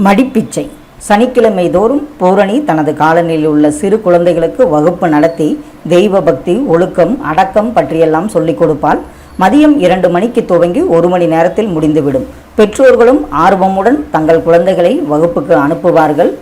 மடிப்பிச்சை. சனிக்கிழமை தோறும் பூரணி தனது காலனியில் உள்ள சிறு குழந்தைகளுக்கு வகுப்பு நடத்தி தெய்வ பக்தி, ஒழுக்கம், அடக்கம் பற்றியெல்லாம் சொல்லிக் கொடுப்பாள். மதியம் 2 மணிக்கு துவங்கி 1 மணி நேரத்தில் முடிந்துவிடும். பெற்றோர்களும் ஆர்வமுடன் தங்கள் குழந்தைகளை வகுப்புக்கு அனுப்புவார்கள்.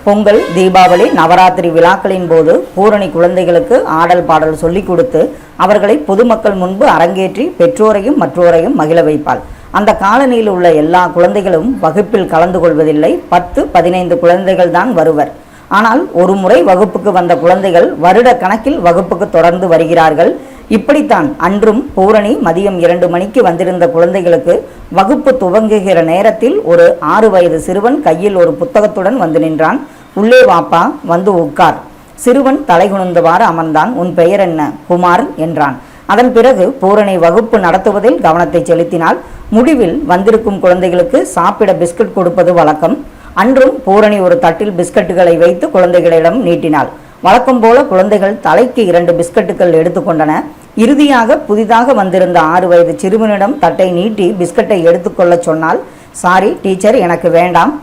பொங்கல், தீபாவளி, நவராத்திரி விழாக்களின் போது பூரணி குழந்தைகளுக்கு ஆடல் பாடல் சொல்லிக் கொடுத்து அவர்களை பொதுமக்கள் முன்பு அரங்கேற்றி பெற்றோரையும் மற்றோரையும் மகிழ வைப்பாள். அந்த காலனியில் உள்ள எல்லா குழந்தைகளும் வகுப்பில் கலந்து கொள்வதில்லை. 10-15 குழந்தைகள் தான் வருவர். ஆனால் ஒரு முறை வகுப்புக்கு வந்த குழந்தைகள் வருட கணக்கில் வகுப்புக்கு தொடர்ந்து வருகிறார்கள். இப்படித்தான் அன்றும் பூரணி மதியம் 2 மணிக்கு வந்திருந்த குழந்தைகளுக்கு வகுப்பு துவங்குகிற நேரத்தில் ஒரு 6 வயது சிறுவன் கையில் ஒரு புத்தகத்துடன் வந்து நின்றான். உள்ளே வாப்பா, வந்து உட்கார். சிறுவன் தலைகுனிந்தவாறு அமர்ந்தான். உன் பெயர் என்ன? குமார் என்றான். அதன் பிறகு பூரணி வகுப்பு நடத்துவதில் கவனத்தை செலுத்தினாள். முடிவில் வந்திருக்கும் குழந்தைகளுக்கு சாப்பிட பிஸ்கட் கொடுப்பது வழக்கம். அன்றும் பூரணி ஒரு தட்டில் பிஸ்கட்டுகளை வைத்து குழந்தைகளிடம் நீட்டினாள். வழக்கம் போல குழந்தைகள் தலைக்கு 2 பிஸ்கட்டுகள் எடுத்துக்கொண்டன. இறுதியாக புதிதாக வந்திருந்த 6 வயது சிறுவனிடம் தட்டை நீட்டி பிஸ்கட்டை எடுத்துக்கொள்ள சொன்னால், சாரி டீச்சர், எனக்கு வேண்டாம்.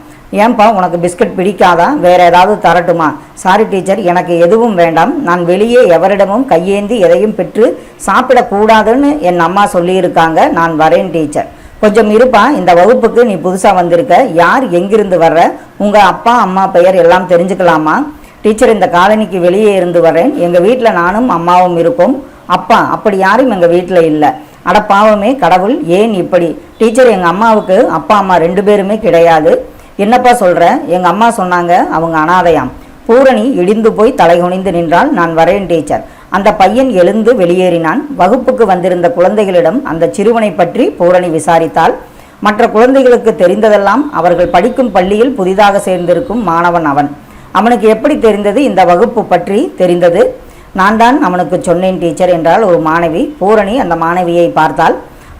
ஏன்பா, உனக்கு பிஸ்கட் பிடிக்காதா? வேற ஏதாவது தரட்டுமா? சாரி டீச்சர், எனக்கு எதுவும் வேண்டாம். நான் வெளியே எவரிடமும் கையேந்தி எதையும் பெற்று சாப்பிடக்கூடாதுன்னு என் அம்மா சொல்லியிருக்காங்க. நான் வரேன் டீச்சர். கொஞ்சம் இருப்பா, இந்த வகுப்புக்கு நீ புதுசாக வந்திருக்க. யார், எங்கிருந்து வர்ற? உங்கள் அப்பா அம்மா பெயர் எல்லாம் தெரிஞ்சுக்கலாமா? டீச்சர், இந்த காலனிக்கு வெளியே இருந்து வரேன். எங்கள் வீட்டில் நானும் அம்மாவும் இருக்கோம். அப்பா அப்படி யாரும் எங்கள் வீட்டில் இல்லை. அட பாவமே கடவுள், ஏன் இப்படி? டீச்சர், எங்கள் அம்மாவுக்கு அப்பா அம்மா 2 பேருமே கிடையாது. என்னப்பா சொல்கிற? எங்கள் அம்மா சொன்னாங்க அவங்க அனாதையாம். பூரணி இடிந்து போய் தலைகுனிந்து நின்றால். நான் வரேன் டீச்சர். அந்த பையன் எழுந்து வெளியேறினான். வகுப்புக்கு வந்திருந்த குழந்தைகளிடம் அந்த சிறுவனை பற்றி பூரணி விசாரித்தாள். மற்ற குழந்தைகளுக்கு தெரிந்ததெல்லாம் அவர்கள் படிக்கும் பள்ளியில் புதிதாக சேர்ந்திருக்கும் மாணவன் அவன். அவனுக்கு எப்படி தெரிந்தது இந்த வகுப்பு பற்றி தெரிந்தது? நான் தான் அவனுக்கு சொன்னேன் டீச்சர் என்றால் ஒரு மாணவி. பூரணி அந்த மாணவியை பார்த்தாள்.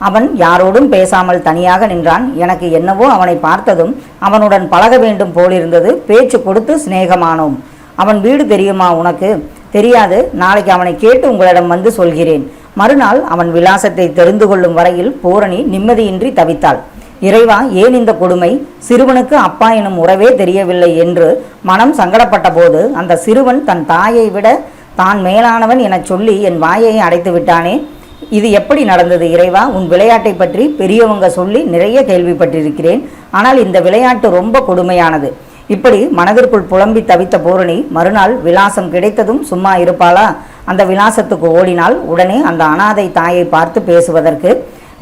அவன் யாரோடும் பேசாமல் தனியாக நின்றான். எனக்கு என்னவோ அவனை பார்த்ததும் அவனுடன் பழக வேண்டும் போலிருந்தது. பேச்சு கொடுத்து சிநேகமானோம். அவன் வீடு தெரியுமா உனக்கு? தெரியாது. நாளைக்கு அவனை கேட்டு உங்களிடம் வந்து சொல்கிறேன். மறுநாள் அவன் விலாசத்தை தெரிந்து கொள்ளும் வரையில் பூரணி நிம்மதியின்றி தவித்தாள். இறைவா, ஏன் இந்த கொடுமை? சிறுவனுக்கு அப்பா எனும் உறவே தெரியவில்லை என்று மனம் சங்கடப்பட்ட போது அந்த சிறுவன் தன் தாயை விட தான் மேலானவன் என சொல்லி என் வாயை அடைத்து விட்டானே. இது எப்படி நடந்தது இறைவா? உன் விளையாட்டை பற்றி பெரியவங்க சொல்லி நிறைய கேள்விப்பட்டிருக்கிறேன். ஆனால் இந்த விளையாட்டு ரொம்ப கொடுமையானது. இப்படி மனதிற்குள் புலம்பி தவித்த பூரணி மறுநாள் விலாசம் கிடைத்ததும் சும்மா இருப்பாளா? அந்த விலாசத்துக்கு ஓடினாள். உடனே அந்த அனாதை தாயை பார்த்து பேசுவதற்கு.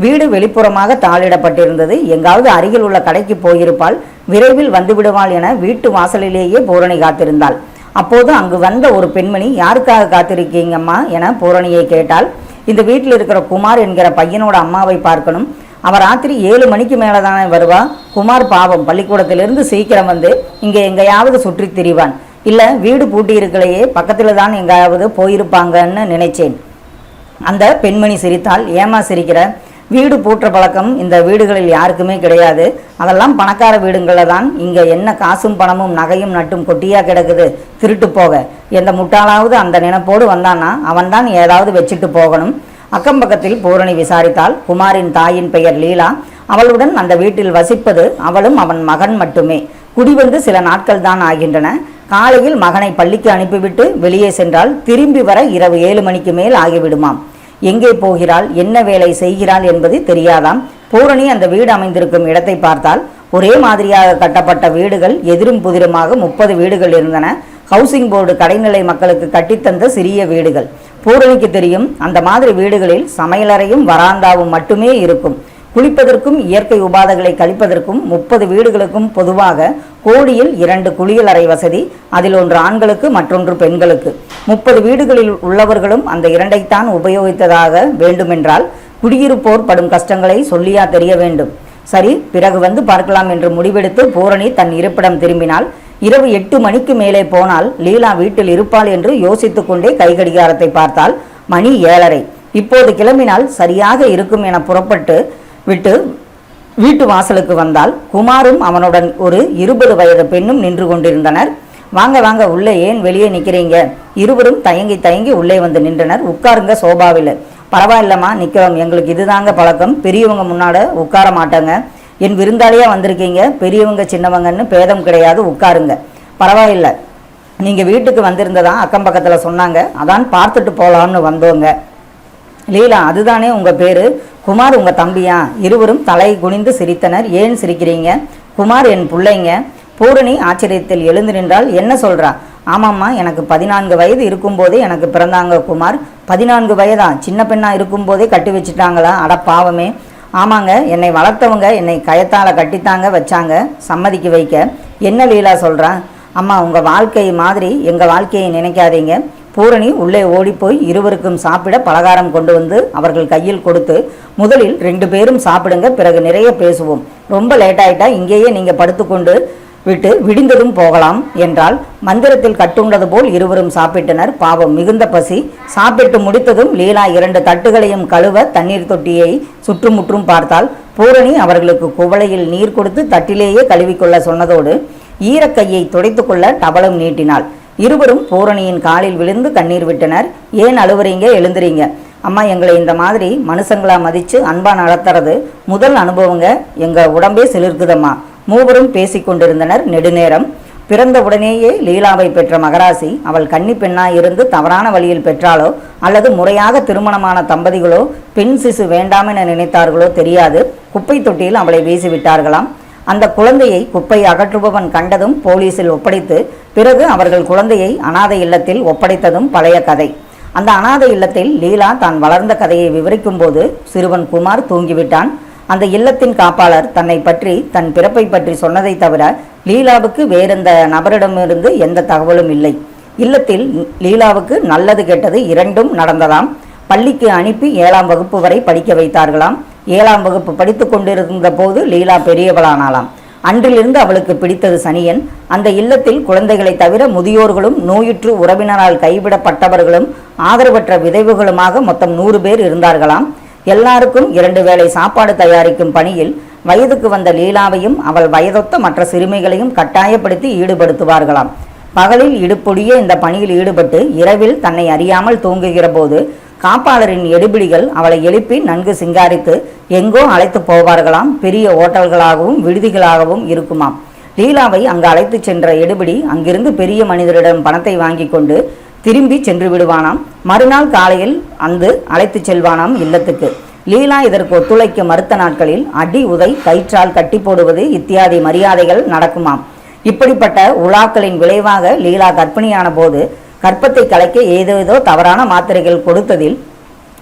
வீடு வெளிப்புறமாக தாளிடப்பட்டிருந்தது. எங்காவது அருகில் உள்ள கடைக்கு போயிருப்பாள். விரைவில் வந்து விடுவாள் என வீட்டு வாசலிலேயே பூரணி காத்திருந்தாள். அப்போது அங்கு வந்த ஒரு பெண்மணி, யாருக்காக காத்திருக்கீங்கம்மா என பூரணியை கேட்டாள். இந்த வீட்டில் இருக்கிற குமார் என்கிற பையனோட அம்மாவை பார்க்கணும். அவர் ராத்திரி 7 மணிக்கு மேலே தானே வருவா. குமார் பாவம் பள்ளிக்கூடத்திலிருந்து சீக்கிரம் வந்து இங்கே எங்கேயாவது சுற்றி திரிவான். இல்லை, வீடு பூட்டி இருக்கலையே, பக்கத்தில் தான் எங்கேயாவது போயிருப்பாங்கன்னு நினைச்சேன். அந்த பெண்மணி சிரித்தாள். ஏமா சிரிக்கிற? வீடு பூட்டுற பழக்கம் இந்த வீடுகளில் யாருக்குமே கிடையாது. அதெல்லாம் பணக்கார வீடுங்களில் தான். இங்கே என்ன காசும் பணமும் நகையும் நட்டும் கொட்டியாக கிடக்குது திருட்டு போக. எந்த முட்டாளாவது அந்த நினைப்போடு வந்தானா அவன்தான் ஏதாவது வச்சுட்டு போகணும். அக்கம் பக்கத்தில் பூரணி விசாரித்தாள். குமாரின் தாயின் பெயர் லீலா. அவளுடன் அந்த வீட்டில் வசிப்பது அவளும் அவன் மகன் மட்டுமே. குடிவந்து சில நாட்கள் தான் ஆகின்றன. காலையில் மகனை பள்ளிக்கு அனுப்பிவிட்டு வெளியே சென்றால் திரும்பி வர இரவு 7 மணிக்கு மேல் ஆகிவிடுமாம். எங்கே போகிறாள், என்ன வேலை செய்கிறாள் என்பது தெரியாதாம். பூரணி அந்த வீடு அமைந்திருக்கும் இடத்தை பார்த்தால் ஒரே மாதிரியாக கட்டப்பட்ட வீடுகள் எதிரும் புதிருமாக 30 வீடுகள் இருந்தன. ஹவுசிங் போர்டு கடைநிலை மக்களுக்கு கட்டித்தந்த சிறிய வீடுகள். பூரணிக்கு தெரியும், அந்த மாதிரி வீடுகளில் சமையலறையும் வராந்தாவும் மட்டுமே இருக்கும். குளிப்பதற்கும் இயற்கை உபாதைகளை கழிப்பதற்கும் 30 வீடுகளுக்கும் பொதுவாக கோடியில் 2 குளியலறை வசதி. அதில் ஒன்று ஆண்களுக்கு, மற்றொன்று பெண்களுக்கு. 30 வீடுகளில் உள்ளவர்களும் அந்த 2ஐத்தான் உபயோகித்ததாக வேண்டுமென்றால் குடியிருப்போர் படும் கஷ்டங்களை சொல்லியா தெரிய வேண்டும்? சரி, பிறகு வந்து பார்க்கலாம் என்று முடிவெடுத்து பூரணி தன் இருப்பிடம் திரும்பினாள். இரவு 8 மணிக்கு மேலே போனால் லீலா வீட்டில் இருப்பாள் என்று யோசித்து கொண்டே கைகடிகாரத்தை பார்த்தாள். மணி 7:30. இப்போது கிளம்பினால் சரியாக இருக்கும் என புறப்பட்டு விட்டு வீட்டு வாசலுக்கு வந்தால் குமாரும் அவனுடன் ஒரு 20 வயது பெண்ணும் நின்று கொண்டிருந்தனர். வாங்க வாங்க, உள்ளே ஏன் வெளியே நிற்கிறீங்க? இருவரும் தயங்கி தயங்கி உள்ளே வந்து நின்றனர். உட்காருங்க சோபாவில். பரவாயில்லம்மா, நிற்கிறோம், எங்களுக்கு இதுதாங்க பழக்கம். பெரியவங்க முன்னாட உட்கார மாட்டாங்க. என் விருந்தாளியாக வந்திருக்கீங்க, பெரியவங்க சின்னவங்கன்னு பேதம் கிடையாது, உட்காருங்க. பரவாயில்லை, நீங்கள் வீட்டுக்கு வந்திருந்ததான் அக்கம் பக்கத்தில் சொன்னாங்க, அதான் பார்த்துட்டு போகலான்னு வந்தோங்க. லீலா, அதுதானே உங்கள் பேர்? குமார் உங்கள் தம்பியா? இருவரும் தலை குனிந்து சிரித்தனர். ஏன் சிரிக்கிறீங்க? குமார் என் பிள்ளைங்க. பூரணி ஆச்சரியத்தில் எழுந்து நின்றால். என்ன சொல்கிறா? ஆமாம்மா, எனக்கு 14 வயது இருக்கும்போதே எனக்கு பிறந்தாங்க குமார். 14 வயதா? சின்ன பெண்ணாக இருக்கும்போதே கட்டி வச்சுட்டாங்களா? அட பாவமே. ஆமாங்க, என்னை வளர்த்தவங்க என்னை கயத்தால் கட்டித்தாங்க வச்சாங்க, சம்மதிக்க வைக்க. என்ன லீலா சொல்கிறேன்? அம்மா, உங்கள் வாழ்க்கை மாதிரி எங்கள் வாழ்க்கையை நினைக்காதீங்க. பூரணி உள்ளே ஓடிப்போய் இருவருக்கும் சாப்பிட பலகாரம் கொண்டு வந்து அவர்கள் கையில் கொடுத்து, முதலில் 2 பேரும் சாப்பிடுங்க, பிறகு நிறைய பேசுவோம். ரொம்ப லேட் ஆகிட்டா இங்கேயே நீங்கள் படுத்துக்கொண்டு விட்டு விடிந்ததும் போகலாம் என்றால். மந்திரத்தில் கட்டுண்டது போல் இருவரும் சாப்பிட்டனர். பாவம், மிகுந்த பசி. சாப்பிட்டு முடித்ததும் லீலா 2 தட்டுகளையும் கழுவ தண்ணீர் தொட்டியை சுற்றுமுற்றும் பார்த்தால். பூரணி அவர்களுக்கு குவளையில் நீர் கொடுத்து தட்டிலேயே கழுவிக்கொள்ள சொன்னதோடு ஈரக்கையை துடைத்து கொள்ள டபலம் நீட்டினாள். இருவரும் பூரணியின் காலில் விழுந்து கண்ணீர் விட்டனர். ஏன் அழுவுறீங்க? எழுந்துறீங்க. அம்மா, எங்களை இந்த மாதிரி மனுஷங்களா மதித்து அன்பா நடத்துறது முதல் அனுபவங்க. எங்கள் உடம்பே சிலிர்க்குதம்மா. மூவரும் பேசிக்கொண்டிருந்தனர் நெடுநேரம். பிறந்த உடனேயே லீலாவை பெற்ற மகராசி அவள் கன்னி பெண்ணாய் இருந்து தவறான வழியில் பெற்றாலோ அல்லது முறையாக திருமணமான தம்பதிகளோ பெண் சிசு வேண்டாமென நினைத்தார்களோ தெரியாது. குப்பை தொட்டியில் அவளை வீசிவிட்டார்களாம். அந்த குழந்தையை குப்பை அகற்றுபவன் கண்டதும் போலீஸில் ஒப்படைத்து பிறகு அவர்கள் குழந்தையை அனாதை இல்லத்தில் ஒப்படைத்ததும் பழைய கதை. அந்த அனாதை இல்லத்தில் லீலா தான் வளர்ந்த கதையை விவரிக்கும் போது சிறுவன் குமார் தூங்கிவிட்டான். அந்த இல்லத்தின் காப்பாளர் தன்னை பற்றி தன் பிறப்பை பற்றி சொன்னதை தவிர லீலாவுக்கு வேறெந்த நபரிடமிருந்து எந்த தகவலும் இல்லை. இல்லத்தில் லீலாவுக்கு நல்லது கெட்டது 2ம் நடந்ததாம். பள்ளிக்கு அனுப்பி 7ஆம் வகுப்பு வரை படிக்க வைத்தார்களாம். 7ஆம் வகுப்பு படித்து கொண்டிருந்த போது லீலா பெரியவளானாலாம். அன்றிலிருந்து அவளுக்கு பிடித்தது சனியன். அந்த இல்லத்தில் குழந்தைகளை தவிர முதியோர்களும் நோயுற்று உறவினரால் கைவிடப்பட்டவர்களும் ஆதரவற்ற விதைவுகளுமாக மொத்தம் 100 பேர் இருந்தார்களாம். எல்லாருக்கும் 2 வேளை சாப்பாடு தயாரிக்கும் பணியில் வயதுக்கு வந்த லீலாவையும் அவள் வயதொத்த மற்ற சிறுமிகளையும் கட்டாயப்படுத்தி ஈடுபடுத்துவார்களாம். பகலில் இடுப்பொடிய இந்த பணியில் ஈடுபட்டு இரவில் தன்னை அறியாமல் தூங்குகிற போது காப்பாளரின் எடுபிடிகள் அவளை எழுப்பி நன்கு சிங்காரித்து எங்கோ அழைத்து போவார்களாம். பெரிய ஓட்டல்களாகவும் விடுதிகளாகவும் இருக்குமாம். லீலாவை அங்கு அழைத்து சென்ற எடுபிடி அங்கிருந்து பெரிய மனிதரிடம் பணத்தை வாங்கி கொண்டு திரும்பி சென்று விடுவானாம். மறுநாள் காலையில் அழைத்து செல்வானாம் இல்லத்துக்கு. லீலா இதற்கு ஒத்துழைக்க மறுத்த நாட்களில் அடி உதை கயிற்றால் கட்டி போடுவது இத்தியாதி மரியாதைகள் நடக்குமாம். இப்படிப்பட்ட உலாக்களின் விளைவாக லீலா கர்ப்பிணியான போது கர்ப்பத்தை கலைக்க ஏதேதோ தவறான மாத்திரைகள் கொடுத்ததில்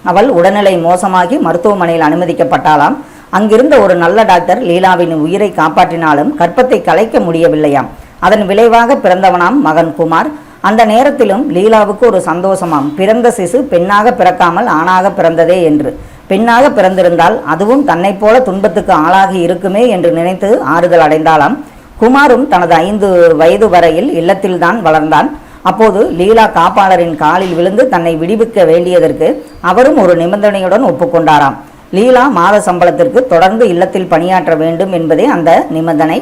அவள் உடல்நிலை மோசமாகி மருத்துவமனையில் அனுமதிக்கப்பட்டாளாம். அங்கிருந்த ஒரு நல்ல டாக்டர் லீலாவின் உயிரை காப்பாற்றினாலும் கர்ப்பத்தை கலைக்க முடியவில்லையாம். அதன் விளைவாக பிறந்தவனாம் மகன் குமார். அந்த நேரத்திலும் லீலாவுக்கு ஒரு சந்தோஷமாம். பிறந்த சிசு பெண்ணாக பிறக்காமல் ஆணாக பிறந்ததே என்று. பெண்ணாக பிறந்திருந்தால் அதுவும் தன்னை போல துன்பத்துக்கு ஆளாகி இருக்குமே என்று நினைத்து ஆறுதல் அடைந்தாளாம். குமாரும் தனது 5 வயது வரையில் இல்லத்தில்தான் வளர்ந்தான். அப்போது லீலா காப்பாளரின் காலில் விழுந்து தன்னை விடுவிக்க வேண்டியதற்கு அவரும் ஒரு நிபந்தனையுடன் ஒப்புக்கொண்டாராம். லீலா மாத சம்பளத்திற்கு தொடர்ந்து இல்லத்தில் பணியாற்ற வேண்டும் என்பதே அந்த நிபந்தனை.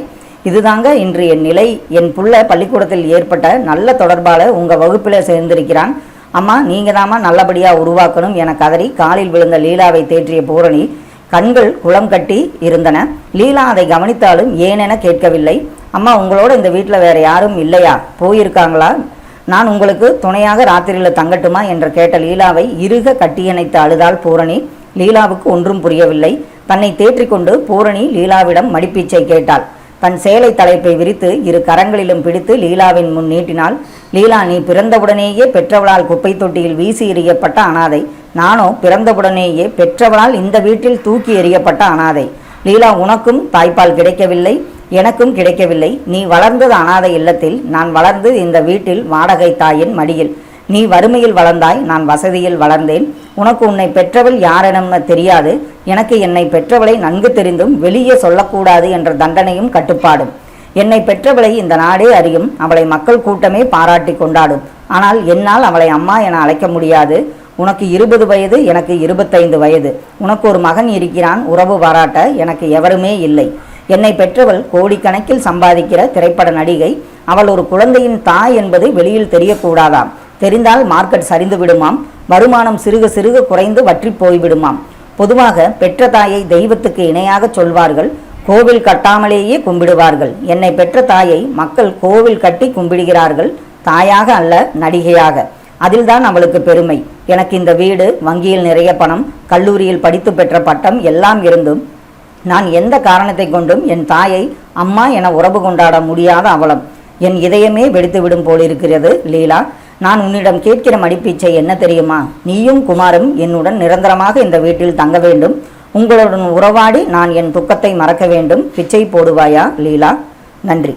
இதுதாங்க இன்று என் நிலை. என் புள்ள பள்ளிக்கூடத்தில் ஏற்பட்ட நல்ல தொடர்பால் உங்கள் வகுப்பில் சேர்ந்திருக்கிறான். அம்மா, நீங்கள் தாம்மா நல்லபடியாக உருவாக்கணும் என கதறி காலில் விழுந்த லீலாவை தேற்றிய பூரணி கண்கள் குளம் கட்டி இருந்தன. லீலா அதை கவனித்தாலும் ஏனென கேட்கவில்லை. அம்மா, உங்களோட இந்த வீட்டில் வேற யாரும் இல்லையா? போயிருக்காங்களா? நான் உங்களுக்கு துணையாக ராத்திரியில் தங்கட்டுமா என்று கேட்ட லீலாவை இறுக கட்டியணைத்து அழுதாள் பூரணி. லீலாவுக்கு ஒன்றும் புரியவில்லை. தன்னை தேற்றிக்கொண்டு பூரணி லீலாவிடம் மடிப்பீச்சை கேட்டாள். தன் சேலை தலைப்பை விரித்து 2 கரங்களிலும் பிடித்து லீலாவின் முன் நீட்டினாள். லீலா, நீ பிறந்தவுடனேயே பெற்றவளால் குப்பை தொட்டியில் வீசி எறியப்பட்ட அனாதை. நானோ பிறந்தவுடனேயே பெற்றவளால் இந்த வீட்டில் தூக்கி எறியப்பட்ட அனாதை. லீலா, உனக்கும் தாய்ப்பால் கிடைக்கவில்லை, எனக்கும் கிடைக்கவில்லை. நீ வளர்ந்தது அனாதை இல்லத்தில், நான் வளர்ந்து இந்த வீட்டில் வாடகை தாயின் மடியில். நீ வறுமையில் வளர்ந்தாய், நான் வசதியில் வளர்ந்தேன். உனக்கு உன்னை பெற்றவள் யாரென தெரியாது. எனக்கு என்னை பெற்றவளை நன்கு தெரிந்தும் வெளியே சொல்லக்கூடாது என்ற தண்டனையும் கட்டுப்பாடும். என்னை பெற்றவளை இந்த நாடே அறியும். அவளை மக்கள் கூட்டமே பாராட்டி கொண்டாடும். ஆனால் என்னால் அவளை அம்மா என அழைக்க முடியாது. உனக்கு 20 வயது, எனக்கு 25 வயது. உனக்கு ஒரு மகன் இருக்கிறான். உறவு பாராட்ட எனக்கு எவருமே இல்லை. என்னை பெற்றவள் கோடிக்கணக்கில் சம்பாதிக்கிற திரைப்பட நடிகை. அவள் ஒரு குழந்தையின் தாய் என்பது வெளியில் தெரியக்கூடாதாம். தெரிந்தால் மார்க்கெட் சரிந்து விடுமாம். வருமானம் சிறுக சிறுக குறைந்து வற்றி போய்விடுமாம். பொதுவாக பெற்ற தாயை தெய்வத்துக்கு இணையாக சொல்வார்கள். கோவில் கட்டாமலேயே கும்பிடுவார்கள். என்னை பெற்ற தாயை மக்கள் கோவில் கட்டி கும்பிடுகிறார்கள், தாயாக அல்ல, நடிகையாக. அதில்தான் அவளுக்கு பெருமை. எனக்கு இந்த வீடு, வங்கியில் நிறைய பணம், கல்லூரியில் படித்து பெற்ற பட்டம் எல்லாம் இருந்தும் நான் எந்த காரணத்தை கொண்டும் என் தாயை அம்மா என உறவு கொண்டாட முடியாத அவலம். என் இதயமே வெடித்துவிடும் போலிருக்கிறது லீலா. நான் உன்னிடம் கேட்கிற மடிப்பீச்சை என்ன தெரியுமா? நீயும் குமாரும் என்னுடன் நிரந்தரமாக இந்த வீட்டில் தங்க வேண்டும். உங்களுடன் உறவாடி நான் என் துக்கத்தை மறக்க வேண்டும். பிச்சை போடுவாயா லீலா? நன்றி.